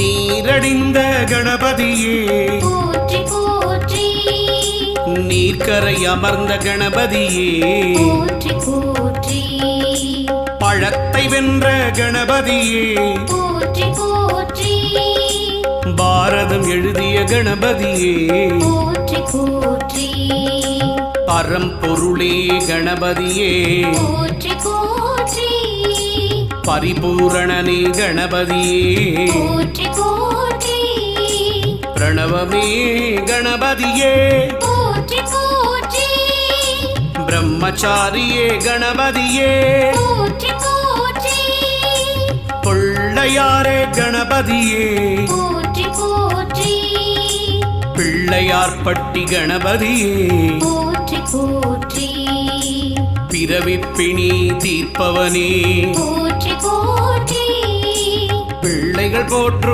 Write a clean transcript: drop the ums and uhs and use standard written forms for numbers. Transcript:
நீரடிந்த கணபதியே போற்றி போற்றி நீர்க்கரை அமர்ந்த கணபதியே போற்றி போற்றி பழத்தை வென்ற கணபதியே போற்றி போற்றி பாரதம் எழுதிய கணபதியே போற்றி போற்றி பரம்பொருளே கணபதியே போற்றி போற்றி பரிபூரணனே கணபதியே போற்றி போற்றி பிரணவமே கணபதியே போற்றி போற்றி பிரம்மச்சாரியே கணபதியே போற்றி போற்றி பிள்ளையாரே கணபதியே போற்றி போற்றி பிள்ளையார்பட்டி கணபதியே போற்றி போற்றி பிறவிப்பிணி தீர்ப்பவனே போற்றி போற்றி பிள்ளைகள் போற்றும்